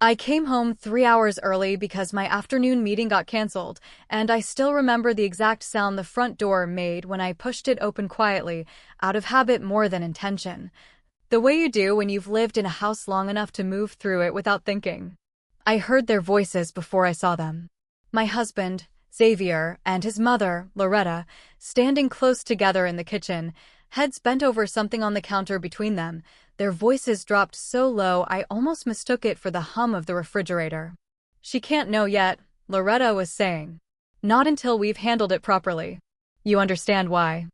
I came home 3 hours early because my afternoon meeting got canceled, and I still remember the exact sound the front door made when I pushed it open quietly, out of habit more than intention. The way you do when you've lived in a house long enough to move through it without thinking. I heard their voices before I saw them. My husband, Xavier, and his mother, Loretta, standing close together in the kitchen, heads bent over something on the counter between them. Their voices dropped so low I almost mistook it for the hum of the refrigerator. "She can't know yet," Loretta was saying. "Not until we've handled it properly. You understand why."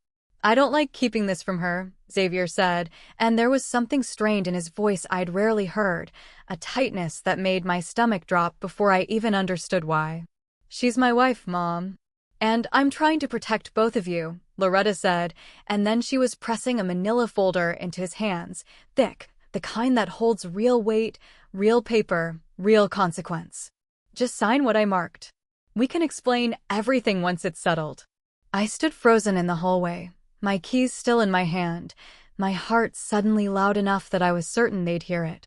"I don't like keeping this from her," Xavier said, and there was something strained in his voice I'd rarely heard, a tightness that made my stomach drop before I even understood why. "She's my wife, Mom. And I'm trying to protect both of you," Loretta said, and then she was pressing a manila folder into his hands, thick, the kind that holds real weight, real paper, real consequence. "Just sign what I marked. We can explain everything once it's settled." I stood frozen in the hallway, my keys still in my hand, my heart suddenly loud enough that I was certain they'd hear it.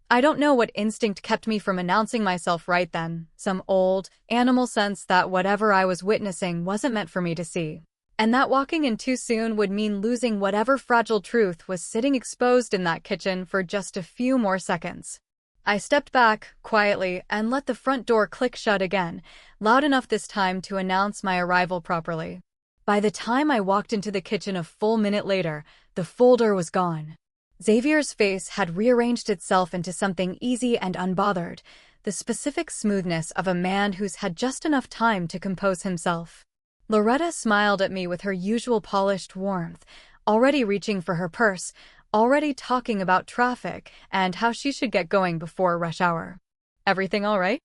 I don't know what instinct kept me from announcing myself right then, some old, animal sense that whatever I was witnessing wasn't meant for me to see, and that walking in too soon would mean losing whatever fragile truth was sitting exposed in that kitchen for just a few more seconds. I stepped back, quietly, and let the front door click shut again, loud enough this time to announce my arrival properly. By the time I walked into the kitchen a full minute later, the folder was gone. Xavier's face had rearranged itself into something easy and unbothered, the specific smoothness of a man who's had just enough time to compose himself. Loretta smiled at me with her usual polished warmth, already reaching for her purse, already talking about traffic and how she should get going before rush hour. "Everything all right?"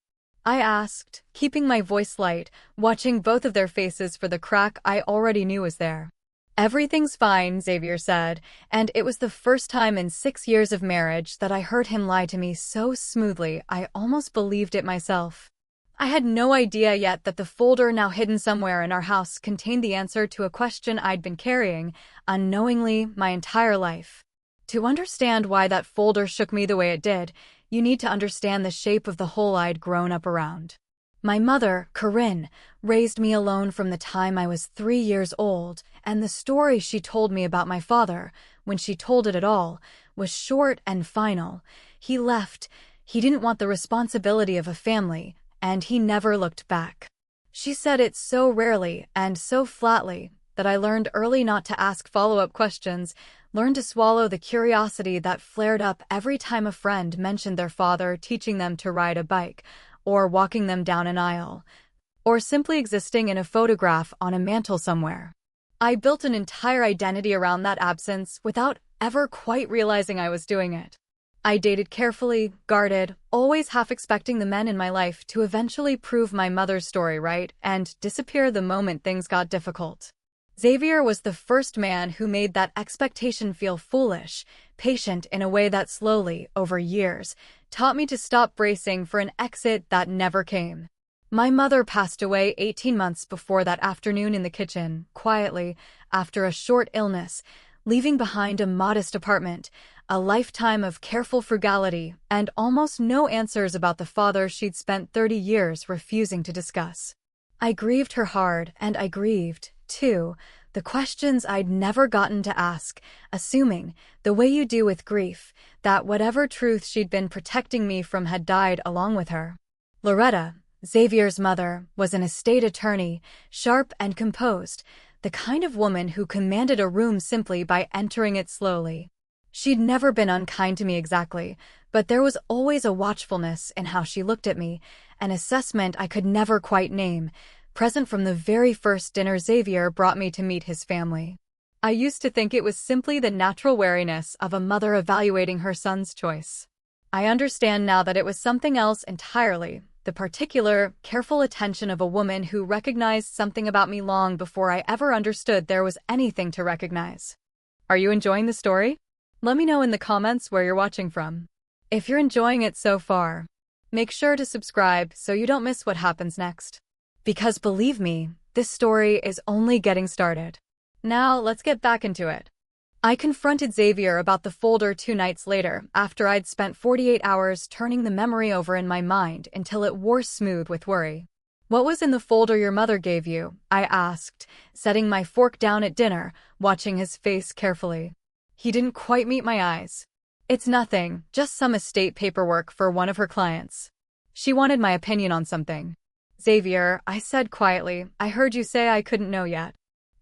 I asked, keeping my voice light, watching both of their faces for the crack I already knew was there. "Everything's fine," Xavier said, and it was the first time in 6 years of marriage that I heard him lie to me so smoothly I almost believed it myself. I had no idea yet that the folder now hidden somewhere in our house contained the answer to a question I'd been carrying, unknowingly, my entire life. To understand why that folder shook me the way it did, you need to understand the shape of the hole I'd grown up around. My mother, Corinne, raised me alone from the time I was 3 years old, and the story she told me about my father, when she told it at all, was short and final. He left, he didn't want the responsibility of a family, and he never looked back. She said it so rarely and so flatly that I learned early not to ask follow-up questions, learned to swallow the curiosity that flared up every time a friend mentioned their father teaching them to ride a bike, or walking them down an aisle, or simply existing in a photograph on a mantle somewhere. I built an entire identity around that absence without ever quite realizing I was doing it. I dated carefully, guarded, always half expecting the men in my life to eventually prove my mother's story right and disappear the moment things got difficult. Xavier was the first man who made that expectation feel foolish, patient in a way that slowly, over years, taught me to stop bracing for an exit that never came. My mother passed away 18 months before that afternoon in the kitchen, quietly, after a short illness, leaving behind a modest apartment, a lifetime of careful frugality, and almost no answers about the father she'd spent 30 years refusing to discuss. I grieved her hard, and I grieved, too, the questions I'd never gotten to ask, assuming, the way you do with grief, that whatever truth she'd been protecting me from had died along with her. Loretta, Xavier's mother, was an estate attorney, sharp and composed, the kind of woman who commanded a room simply by entering it slowly. She'd never been unkind to me exactly, but there was always a watchfulness in how she looked at me, an assessment I could never quite name, present from the very first dinner Xavier brought me to meet his family. I used to think it was simply the natural wariness of a mother evaluating her son's choice. I understand now that it was something else entirely, the particular, careful attention of a woman who recognized something about me long before I ever understood there was anything to recognize. Are you enjoying the story? Let me know in the comments where you're watching from. If you're enjoying it so far, make sure to subscribe so you don't miss what happens next. Because believe me, this story is only getting started. Now let's get back into it. I confronted Xavier about the folder 2 nights later, after I'd spent 48 hours turning the memory over in my mind until it wore smooth with worry. "What was in the folder your mother gave you?" I asked, setting my fork down at dinner, watching his face carefully. He didn't quite meet my eyes. "It's nothing, just some estate paperwork for one of her clients. She wanted my opinion on something." "Xavier," I said quietly, "I heard you say I couldn't know yet.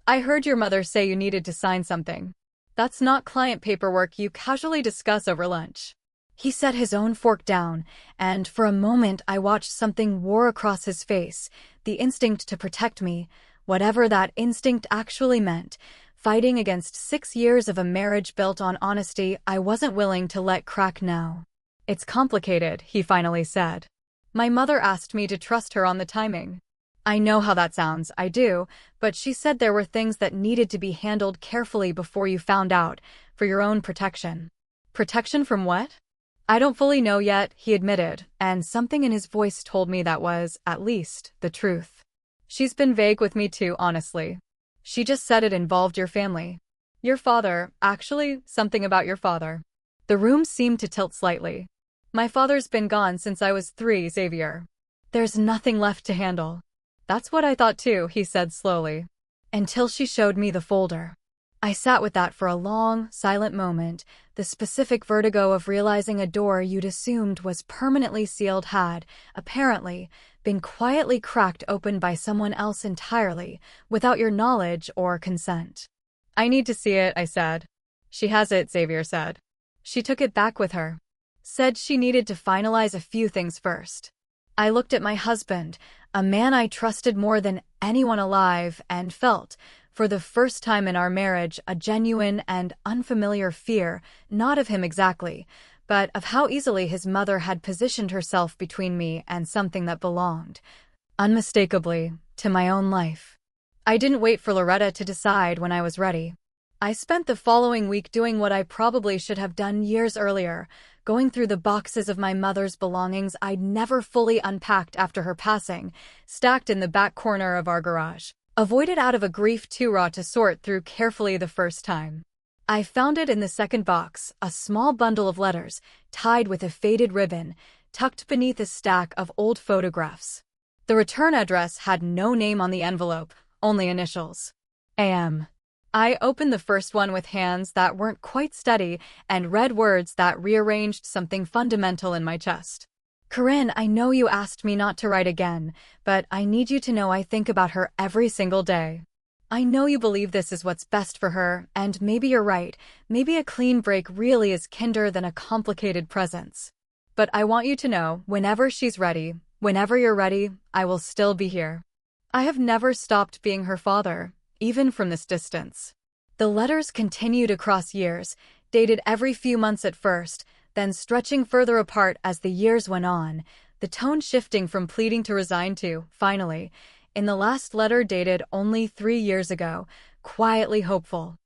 I heard your mother say you needed to sign something. That's not client paperwork you casually discuss over lunch." He set his own fork down, and for a moment I watched something war across his face, the instinct to protect me, whatever that instinct actually meant, fighting against 6 years of a marriage built on honesty I wasn't willing to let crack now. "It's complicated," he finally said. "My mother asked me to trust her on the timing." "I know how that sounds, I do, but she said there were things that needed to be handled carefully before you found out, for your own protection." "Protection from what?" "I don't fully know yet," he admitted, and something in his voice told me that was, at least, the truth. "She's been vague with me too, honestly. She just said it involved your family. Your father, actually, something about your father." The room seemed to tilt slightly. "My father's been gone since I was 3, Xavier. There's nothing left to handle." "That's what I thought too," he said slowly. Until she showed me the folder. I sat with that for a long, silent moment. The specific vertigo of realizing a door you'd assumed was permanently sealed had, apparently, been quietly cracked open by someone else entirely, without your knowledge or consent. "I need to see it," I said. "She has it," Xavier said. "She took it back with her. Said she needed to finalize a few things first." I looked at my husband, a man I trusted more than anyone alive, and felt, for the first time in our marriage, a genuine and unfamiliar fear, not of him exactly, but of how easily his mother had positioned herself between me and something that belonged, unmistakably, to my own life. I didn't wait for Loretta to decide when I was ready. I spent the following week doing what I probably should have done years earlier, going through the boxes of my mother's belongings I'd never fully unpacked after her passing, stacked in the back corner of our garage. Avoided out of a grief too raw to sort through carefully the first time. I found it in the second box, a small bundle of letters, tied with a faded ribbon, tucked beneath a stack of old photographs. The return address had no name on the envelope, only initials. A.M. I opened the first one with hands that weren't quite steady and read words that rearranged something fundamental in my chest. "Corinne, I know you asked me not to write again, but I need you to know I think about her every single day. I know you believe this is what's best for her, and maybe you're right. Maybe a clean break really is kinder than a complicated presence. But I want you to know, whenever she's ready, whenever you're ready, I will still be here. I have never stopped being her father, even from this distance." The letters continued across years, dated every few months at first, then stretching further apart as the years went on, the tone shifting from pleading to resign to, finally, in the last letter dated only 3 years ago, quietly hopeful.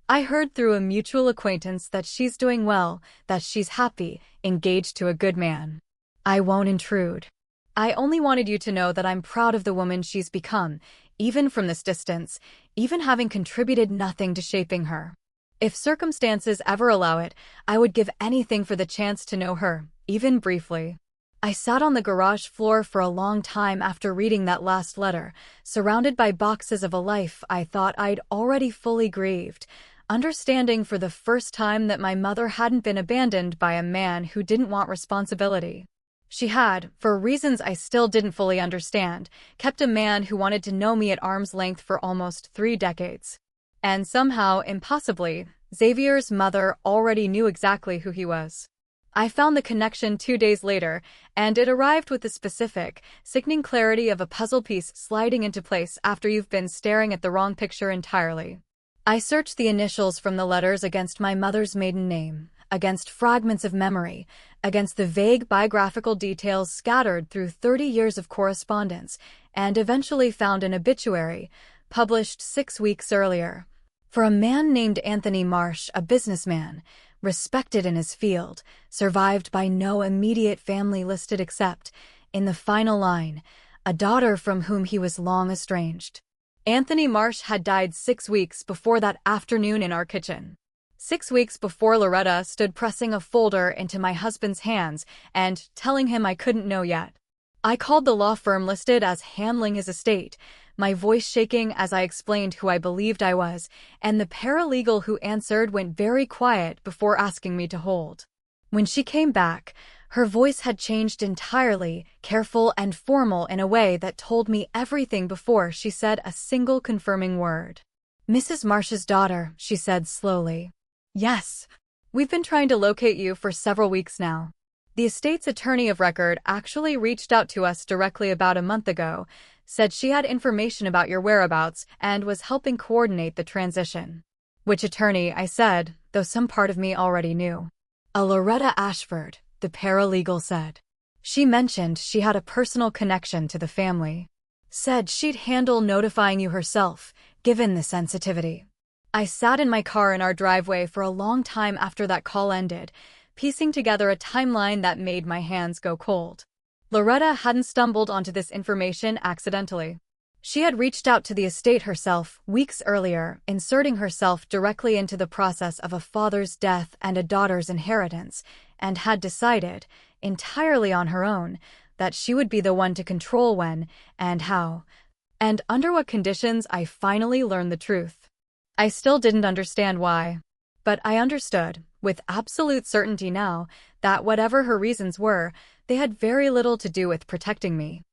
"I heard through a mutual acquaintance that she's doing well, that she's happy, engaged to a good man. I won't intrude. I only wanted you to know that I'm proud of the woman she's become, even from this distance, even having contributed nothing to shaping her. If circumstances ever allow it, I would give anything for the chance to know her, even briefly." I sat on the garage floor for a long time after reading that last letter, surrounded by boxes of a life I thought I'd already fully grieved, understanding for the first time that my mother hadn't been abandoned by a man who didn't want responsibility. She had, for reasons I still didn't fully understand, kept a man who wanted to know me at arm's length for almost 3 decades. And somehow, impossibly, Xavier's mother already knew exactly who he was. I found the connection 2 days later, and it arrived with the specific, sickening clarity of a puzzle piece sliding into place after you've been staring at the wrong picture entirely. I searched the initials from the letters against my mother's maiden name, against fragments of memory, against the vague biographical details scattered through 30 years of correspondence, and eventually found an obituary, published 6 weeks earlier, for a man named Anthony Marsh, a businessman, respected in his field, survived by no immediate family listed except, in the final line, a daughter from whom he was long estranged. Anthony Marsh had died 6 weeks before that afternoon in our kitchen. 6 weeks before Loretta stood pressing a folder into my husband's hands and telling him I couldn't know yet. I called the law firm listed as handling his estate, my voice shaking as I explained who I believed I was, and the paralegal who answered went very quiet before asking me to hold. When she came back, her voice had changed entirely, careful and formal in a way that told me everything before she said a single confirming word. "Mrs. Marsh's daughter," she said slowly. "Yes. We've been trying to locate you for several weeks now. The estate's attorney of record actually reached out to us directly about a month ago, said she had information about your whereabouts and was helping coordinate the transition." "Which attorney?" I said, though some part of me already knew. "A Loretta Ashford," the paralegal said. "She mentioned she had a personal connection to the family. Said she'd handle notifying you herself, given the sensitivity." I sat in my car in our driveway for a long time after that call ended, piecing together a timeline that made my hands go cold. Loretta hadn't stumbled onto this information accidentally. She had reached out to the estate herself weeks earlier, inserting herself directly into the process of a father's death and a daughter's inheritance, and had decided, entirely on her own, that she would be the one to control when and how, and under what conditions. I finally learned the truth. I still didn't understand why, but I understood, with absolute certainty now, that whatever her reasons were, they had very little to do with protecting me.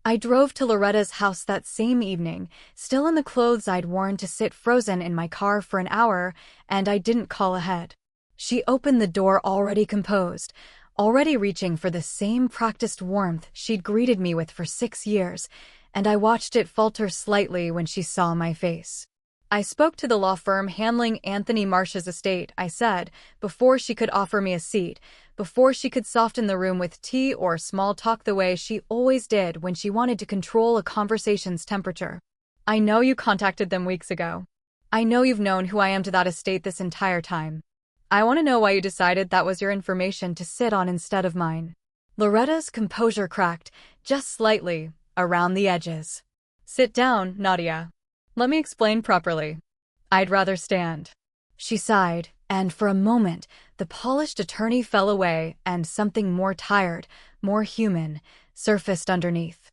I drove to Loretta's house that same evening, still in the clothes I'd worn to sit frozen in my car for an hour, and I didn't call ahead. She opened the door already composed, already reaching for the same practiced warmth she'd greeted me with for 6 years, and I watched it falter slightly when she saw my face. "I spoke to the law firm handling Anthony Marsh's estate," I said, before she could offer me a seat, before she could soften the room with tea or small talk the way she always did when she wanted to control a conversation's temperature. "I know you contacted them weeks ago. I know you've known who I am to that estate this entire time. I want to know why you decided that was your information to sit on instead of mine." Loretta's composure cracked, just slightly, around the edges. "Sit down, Nadia. Let me explain properly. I'd rather stand." She sighed, and for a moment, the polished attorney fell away and something more tired, more human, surfaced underneath.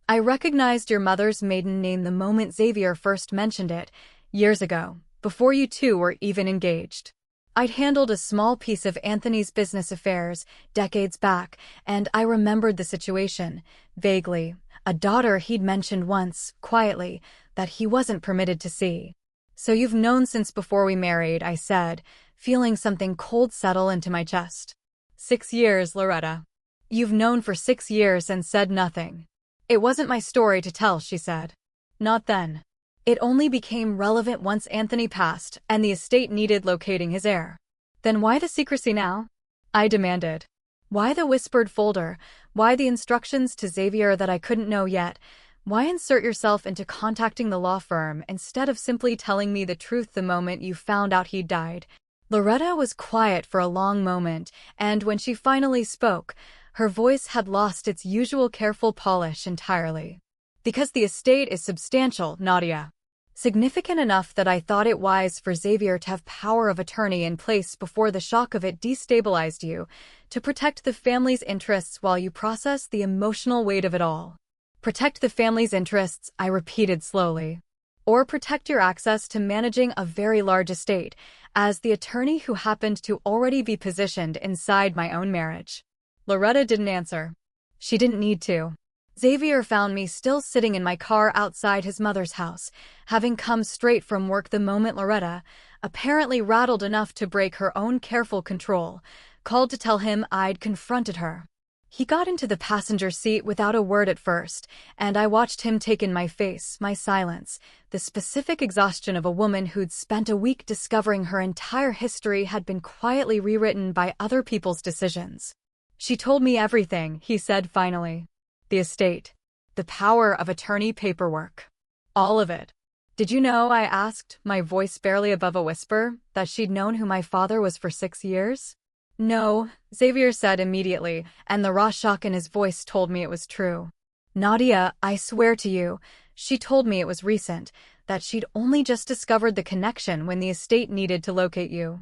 "I recognized your mother's maiden name the moment Xavier first mentioned it, years ago, before you two were even engaged. I'd handled a small piece of Anthony's business affairs decades back, and I remembered the situation, vaguely, a daughter he'd mentioned once, quietly, that he wasn't permitted to see. "So you've known since before we married," I said, feeling something cold settle into my chest. 6 years, Loretta. "You've known for 6 years and said nothing." "It wasn't my story to tell," she said. "Not then. It only became relevant once Anthony passed and the estate needed locating his heir." "Then why the secrecy now?" I demanded. "Why the whispered folder? Why the instructions to Xavier that I couldn't know yet? Why insert yourself into contacting the law firm instead of simply telling me the truth the moment you found out he'd died?" Loretta was quiet for a long moment, and when she finally spoke, her voice had lost its usual careful polish entirely. "Because the estate is substantial, Nadia. Significant enough that I thought it wise for Xavier to have power of attorney in place before the shock of it destabilized you, to protect the family's interests while you process the emotional weight of it all." "Protect the family's interests," I repeated slowly. "Or protect your access to managing a very large estate, as the attorney who happened to already be positioned inside my own marriage." Loretta didn't answer. She didn't need to. Xavier found me still sitting in my car outside his mother's house, having come straight from work the moment Loretta, apparently rattled enough to break her own careful control, called to tell him I'd confronted her. He got into the passenger seat without a word at first, and I watched him take in my face, my silence, the specific exhaustion of a woman who'd spent a week discovering her entire history had been quietly rewritten by other people's decisions. "She told me everything," he said finally. "The estate. The power of attorney paperwork. All of it." "Did you know," I asked, my voice barely above a whisper, "that she'd known who my father was for 6 years?" "No," Xavier said immediately, and the raw shock in his voice told me it was true. "Nadia, I swear to you, she told me it was recent, that she'd only just discovered the connection when the estate needed to locate you."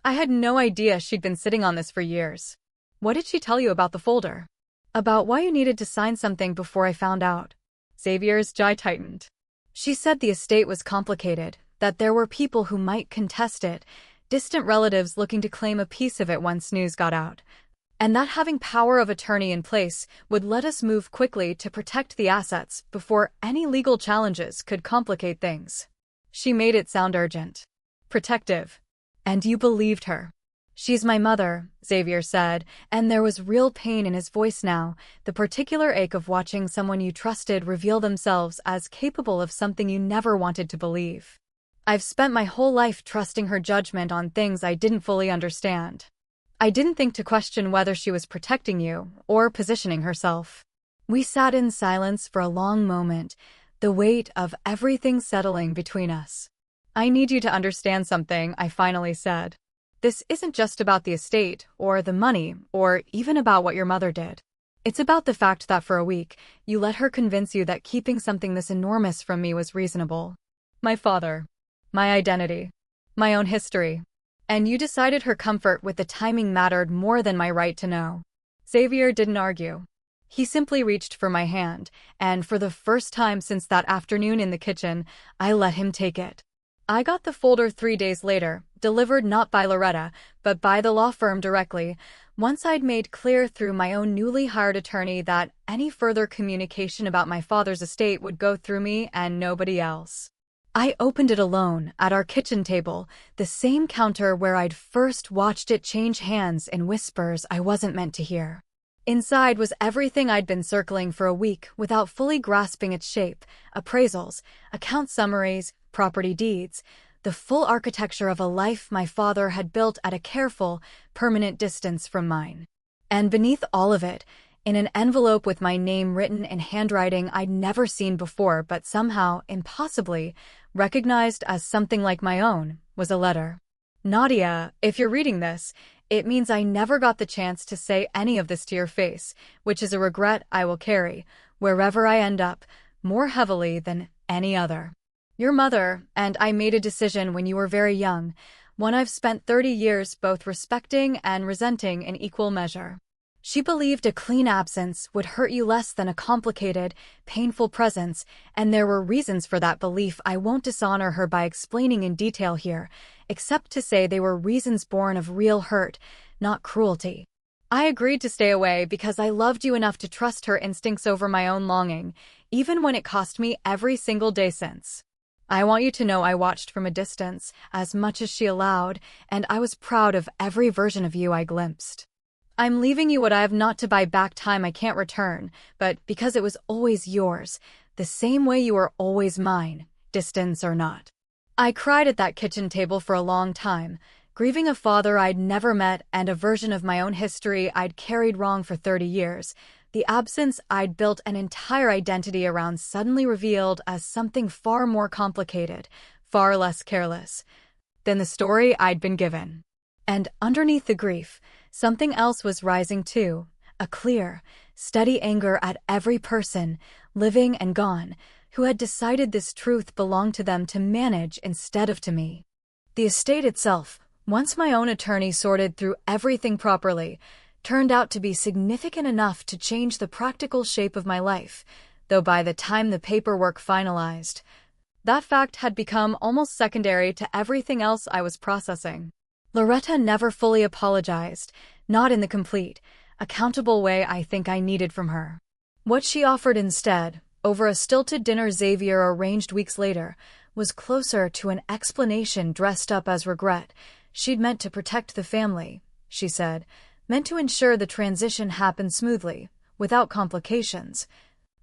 I had no idea she'd been sitting on this for years. What did she tell you about the folder? About why you needed to sign something before I found out. Xavier's jaw tightened. She said the estate was complicated, that there were people who might contest it, distant relatives looking to claim a piece of it once news got out, and that having power of attorney in place would let us move quickly to protect the assets before any legal challenges could complicate things. She made it sound urgent. Protective. And you believed her. She's my mother, Xavier said, and there was real pain in his voice now, the particular ache of watching someone you trusted reveal themselves as capable of something you never wanted to believe. I've spent my whole life trusting her judgment on things I didn't fully understand. I didn't think to question whether she was protecting you or positioning herself. We sat in silence for a long moment, the weight of everything settling between us. I need you to understand something, I finally said. This isn't just about the estate, or the money, or even about what your mother did. It's about the fact that for a week, you let her convince you that keeping something this enormous from me was reasonable. My father. My identity. My own history. And you decided her comfort with the timing mattered more than my right to know. Xavier didn't argue. He simply reached for my hand, and for the first time since that afternoon in the kitchen, I let him take it. I got the folder 3 days later, delivered not by Loretta, but by the law firm directly, once I'd made clear through my own newly hired attorney that any further communication about my father's estate would go through me and nobody else. I opened it alone, at our kitchen table, the same counter where I'd first watched it change hands in whispers I wasn't meant to hear. Inside was everything I'd been circling for a week without fully grasping its shape: appraisals, account summaries, property deeds, the full architecture of a life my father had built at a careful, permanent distance from mine. And beneath all of it, in an envelope with my name written in handwriting I'd never seen before but somehow, impossibly, recognized as something like my own, was a letter. Nadia, if you're reading this, it means I never got the chance to say any of this to your face, which is a regret I will carry, wherever I end up, more heavily than any other. Your mother and I made a decision when you were very young, one I've spent 30 years both respecting and resenting in equal measure. She believed a clean absence would hurt you less than a complicated, painful presence, and there were reasons for that belief I won't dishonor her by explaining in detail here, except to say they were reasons born of real hurt, not cruelty. I agreed to stay away because I loved you enough to trust her instincts over my own longing, even when it cost me every single day since. I want you to know I watched from a distance, as much as she allowed, and I was proud of every version of you I glimpsed. I'm leaving you what I have not to buy back time I can't return, but because it was always yours, the same way you were always mine, distance or not. I cried at that kitchen table for a long time, grieving a father I'd never met and a version of my own history I'd carried wrong for 30 years, the absence I'd built an entire identity around suddenly revealed as something far more complicated, far less careless, than the story I'd been given. And underneath the grief, something else was rising too, a clear, steady anger at every person, living and gone, who had decided this truth belonged to them to manage instead of to me. The estate itself, once my own attorney sorted through everything properly, turned out to be significant enough to change the practical shape of my life, though by the time the paperwork finalized, that fact had become almost secondary to everything else I was processing. Loretta never fully apologized, not in the complete, accountable way I think I needed from her. What she offered instead, over a stilted dinner Xavier arranged weeks later, was closer to an explanation dressed up as regret. She'd meant to protect the family, she said, meant to ensure the transition happened smoothly, without complications,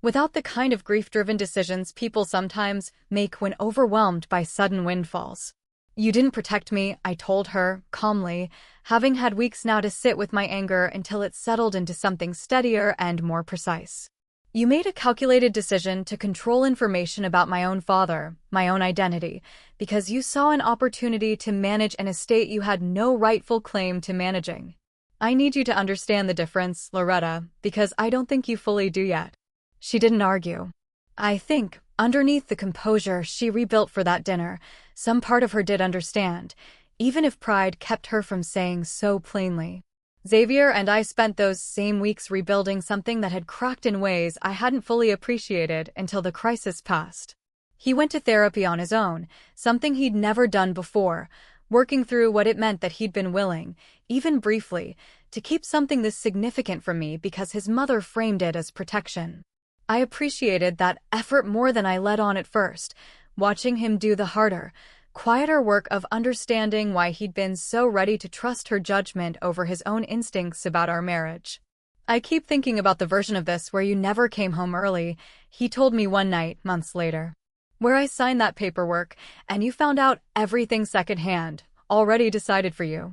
without the kind of grief-driven decisions people sometimes make when overwhelmed by sudden windfalls. You didn't protect me, I told her, calmly, having had weeks now to sit with my anger until it settled into something steadier and more precise. You made a calculated decision to control information about my own father, my own identity, because you saw an opportunity to manage an estate you had no rightful claim to managing. I need you to understand the difference, Loretta, because I don't think you fully do yet. She didn't argue. I think, underneath the composure she rebuilt for that dinner, some part of her did understand, even if pride kept her from saying so plainly. Xavier and I spent those same weeks rebuilding something that had cracked in ways I hadn't fully appreciated until the crisis passed. He went to therapy on his own, something he'd never done before, working through what it meant that he'd been willing, even briefly, to keep something this significant from me because his mother framed it as protection. I appreciated that effort more than I let on at first, watching him do the harder, quieter work of understanding why he'd been so ready to trust her judgment over his own instincts about our marriage. I keep thinking about the version of this where you never came home early, he told me one night, months later. Where I signed that paperwork, and you found out everything secondhand, already decided for you.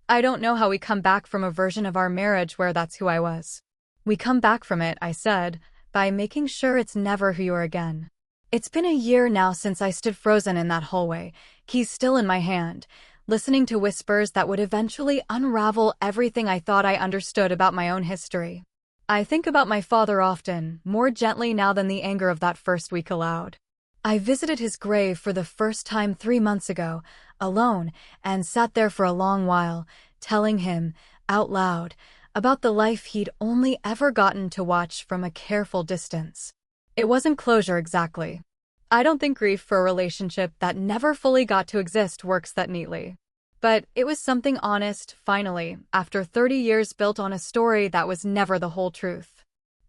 I don't know how we come back from a version of our marriage where that's who I was. We come back from it, I said, by making sure it's never who you are again. It's been a year now since I stood frozen in that hallway, keys still in my hand, listening to whispers that would eventually unravel everything I thought I understood about my own history. I think about my father often, more gently now than the anger of that first week allowed. I visited his grave for the first time 3 months ago, alone, and sat there for a long while, telling him, out loud, about the life he'd only ever gotten to watch from a careful distance. It wasn't closure exactly. I don't think grief for a relationship that never fully got to exist works that neatly. But it was something honest, finally, after 30 years built on a story that was never the whole truth.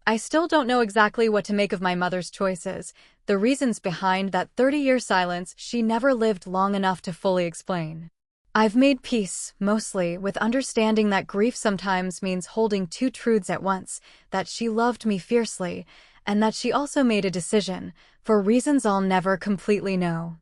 I still don't know exactly what to make of my mother's choices, the reasons behind that 30-year silence she never lived long enough to fully explain. I've made peace, mostly, with understanding that grief sometimes means holding two truths at once, that she loved me fiercely, and that she also made a decision, for reasons I'll never completely know.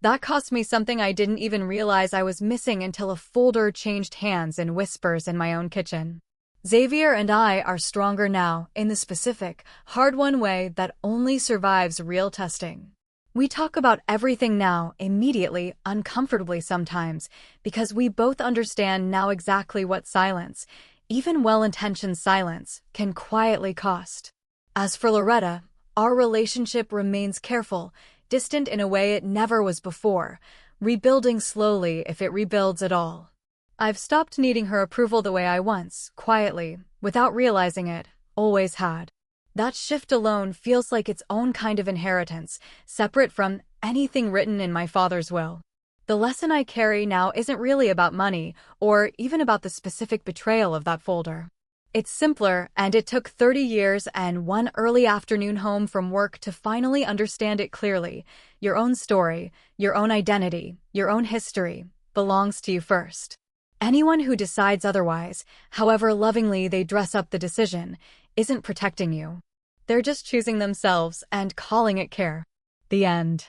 That cost me something I didn't even realize I was missing until a folder changed hands in whispers in my own kitchen. Xavier and I are stronger now, in the specific, hard-won way that only survives real testing. We talk about everything now, immediately, uncomfortably sometimes, because we both understand now exactly what silence, even well-intentioned silence, can quietly cost. As for Loretta, our relationship remains careful, distant in a way it never was before, rebuilding slowly if it rebuilds at all. I've stopped needing her approval the way I once, quietly, without realizing it, always had. That shift alone feels like its own kind of inheritance, separate from anything written in my father's will. The lesson I carry now isn't really about money, or even about the specific betrayal of that folder. It's simpler, and it took 30 years and one early afternoon home from work to finally understand it clearly. Your own story, your own identity, your own history, belongs to you first. Anyone who decides otherwise, however lovingly they dress up the decision, isn't protecting you. They're just choosing themselves and calling it care. The end.